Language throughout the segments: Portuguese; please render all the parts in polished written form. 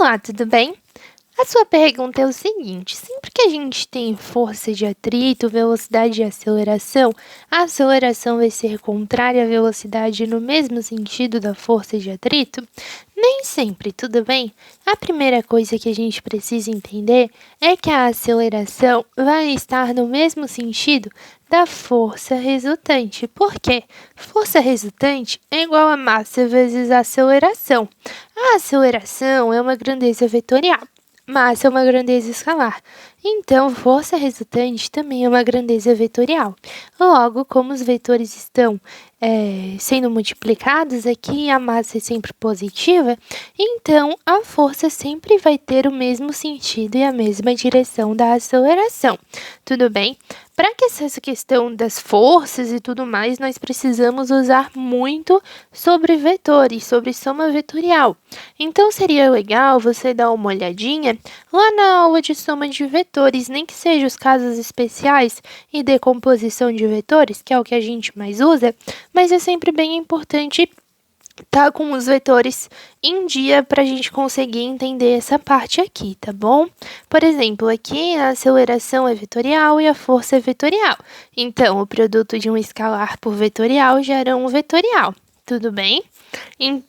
Olá, tudo bem? A sua pergunta é o seguinte: sempre que a gente tem força de atrito, velocidade e aceleração, a aceleração vai ser contrária à velocidade no mesmo sentido da força de atrito? Nem sempre, tudo bem? A primeira coisa que a gente precisa entender é que a aceleração vai estar no mesmo sentido da força resultante. Por quê? Força resultante é igual a massa vezes a aceleração. A aceleração é uma grandeza vetorial. Massa é uma grandeza escalar. Então, força resultante também é uma grandeza vetorial. Logo, como os vetores estão sendo multiplicados aqui, a massa é sempre positiva, então a força sempre vai ter o mesmo sentido e a mesma direção da aceleração. Tudo bem? Para que essa questão das forças e tudo mais, nós precisamos usar muito sobre vetores, sobre soma vetorial. Então, seria legal você dar uma olhadinha lá na aula de soma de vetores, nem que seja os casos especiais e decomposição de vetores, que é o que a gente mais usa, mas é sempre bem importante tá com os vetores em dia para a gente conseguir entender essa parte aqui, tá bom? Por exemplo, aqui a aceleração é vetorial e a força é vetorial. Então, o produto de um escalar por vetorial gera um vetorial. Tudo bem?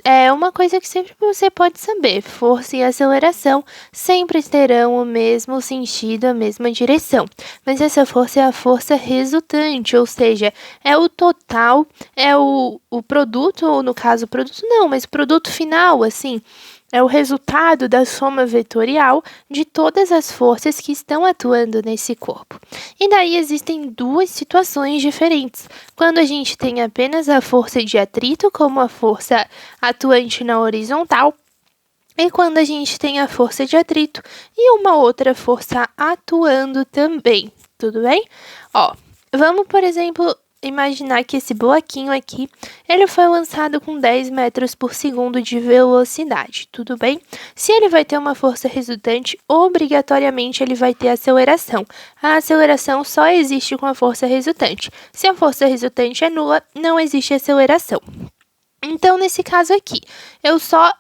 É uma coisa que sempre você pode saber: força e aceleração sempre terão o mesmo sentido, a mesma direção. Mas essa força é a força resultante, ou seja, é o total, é o produto, ou no caso, o produto não, mas o produto final, assim. É o resultado da soma vetorial de todas as forças que estão atuando nesse corpo. E daí existem duas situações diferentes. Quando a gente tem apenas a força de atrito como a força atuante na horizontal, e quando a gente tem a força de atrito e uma outra força atuando também. Tudo bem? Vamos, por exemplo, imaginar que esse bloquinho aqui, ele foi lançado com 10 metros por segundo de velocidade, tudo bem? Se ele vai ter uma força resultante, obrigatoriamente ele vai ter aceleração. A aceleração só existe com a força resultante. Se a força resultante é nula, não existe aceleração. Então, nesse caso aqui, eu só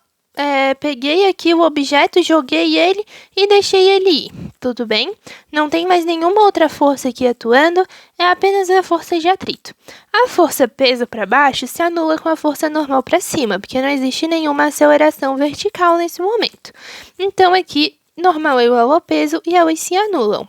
peguei aqui o objeto, joguei ele e deixei ele ir, tudo bem? Não tem mais nenhuma outra força aqui atuando, é apenas a força de atrito. A força peso para baixo se anula com a força normal para cima, porque não existe nenhuma aceleração vertical nesse momento. Então, aqui, normal é igual ao peso e elas se anulam.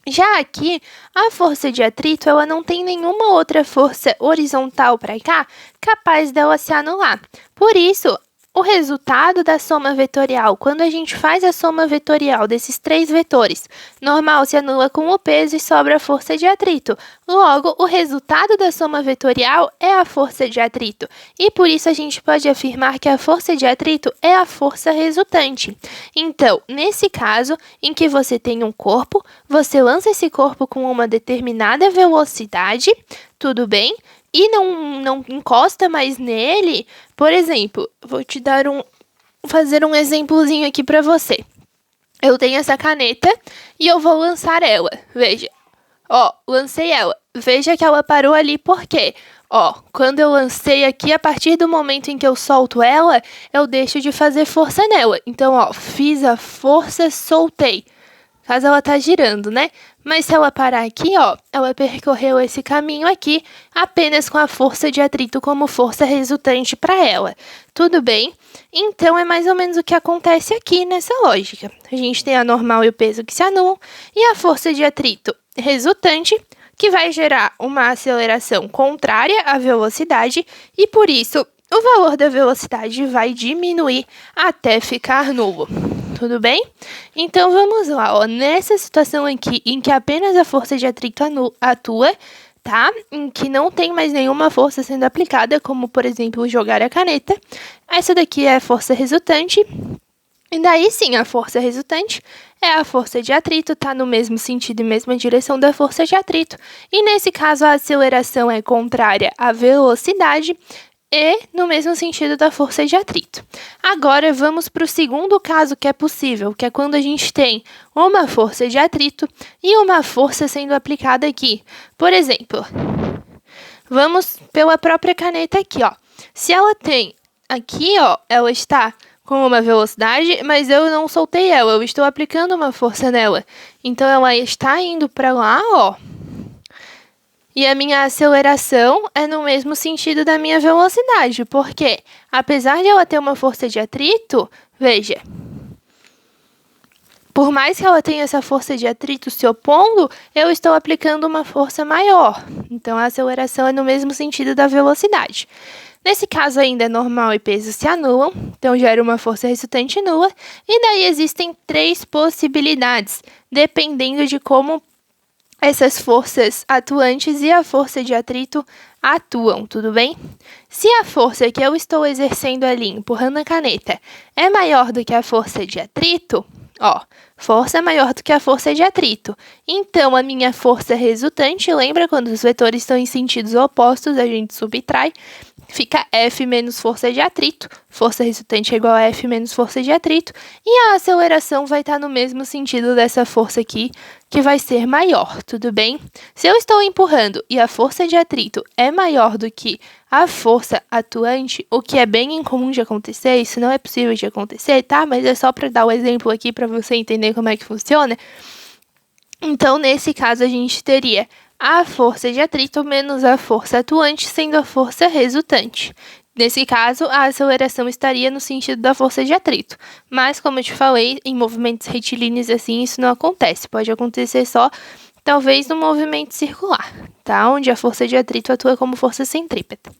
Já aqui, a força de atrito, ela não tem nenhuma outra força horizontal para cá capaz dela se anular. Por isso, o resultado da soma vetorial, quando a gente faz a soma vetorial desses três vetores, normal se anula com o peso e sobra a força de atrito. Logo, o resultado da soma vetorial é a força de atrito. E por isso a gente pode afirmar que a força de atrito é a força resultante. Então, nesse caso, em que você tem um corpo, você lança esse corpo com uma determinada velocidade, tudo bem? E não encosta mais nele. Por exemplo, vou te dar fazer um exemplozinho aqui para você. Eu tenho essa caneta e eu vou lançar ela. Veja, lancei ela. Veja que ela parou ali, por quê? Quando eu lancei aqui, a partir do momento em que eu solto ela, eu deixo de fazer força nela. Então, fiz a força, soltei. Caso ela tá girando, né? Mas se ela parar aqui, ela percorreu esse caminho aqui apenas com a força de atrito como força resultante para ela. Tudo bem? Então, é mais ou menos o que acontece aqui nessa lógica. A gente tem a normal e o peso que se anulam e a força de atrito resultante, que vai gerar uma aceleração contrária à velocidade e, por isso, o valor da velocidade vai diminuir até ficar nulo. Tudo bem? Então, vamos lá, nessa situação aqui, em que apenas a força de atrito atua, tá? Em que não tem mais nenhuma força sendo aplicada, como, por exemplo, jogar a caneta. Essa daqui é a força resultante. E daí, sim, a força resultante é a força de atrito, tá no mesmo sentido e mesma direção da força de atrito. E, nesse caso, a aceleração é contrária à velocidade, e no mesmo sentido da força de atrito. Agora, vamos para o segundo caso que é possível, que é quando a gente tem uma força de atrito e uma força sendo aplicada aqui. Por exemplo, vamos pela própria caneta aqui, Se ela tem aqui, ela está com uma velocidade, mas eu não soltei ela, eu estou aplicando uma força nela. Então, ela está indo para lá, ó. E a minha aceleração é no mesmo sentido da minha velocidade, porque apesar de ela ter uma força de atrito, veja, por mais que ela tenha essa força de atrito se opondo, eu estou aplicando uma força maior. Então, a aceleração é no mesmo sentido da velocidade. Nesse caso, ainda normal e peso se anulam, então gera uma força resultante nula. E daí existem 3 possibilidades, dependendo de como essas forças atuantes e a força de atrito atuam, tudo bem? Se a força que eu estou exercendo ali, empurrando a caneta, é maior do que a força de atrito, ó, força é maior do que a força de atrito. Então, a minha força resultante, lembra quando os vetores estão em sentidos opostos, a gente subtrai, fica F menos força de atrito, força resultante é igual a F menos força de atrito, e a aceleração vai estar no mesmo sentido dessa força aqui, que vai ser maior, tudo bem? Se eu estou empurrando e a força de atrito é maior do que a força atuante, o que é bem incomum de acontecer, isso não é possível de acontecer, tá? Mas é só para dar o exemplo aqui para você entender como é que funciona. Então, nesse caso, a gente teria a força de atrito menos a força atuante, sendo a força resultante. Nesse caso, a aceleração estaria no sentido da força de atrito. Mas, como eu te falei, em movimentos retilíneos assim, isso não acontece. Pode acontecer só, talvez, no movimento circular, tá? Onde a força de atrito atua como força centrípeta.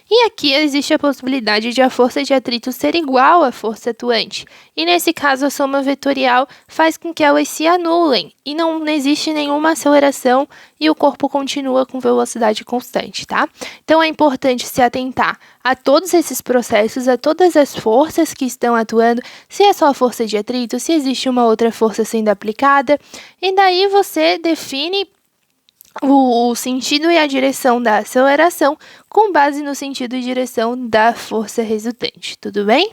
E aqui existe a possibilidade de a força de atrito ser igual à força atuante. E nesse caso, a soma vetorial faz com que elas se anulem e não existe nenhuma aceleração e o corpo continua com velocidade constante, tá? Então, é importante se atentar a todos esses processos, a todas as forças que estão atuando, se é só a força de atrito, se existe uma outra força sendo aplicada, e daí você define o sentido e a direção da aceleração com base no sentido e direção da força resultante, tudo bem?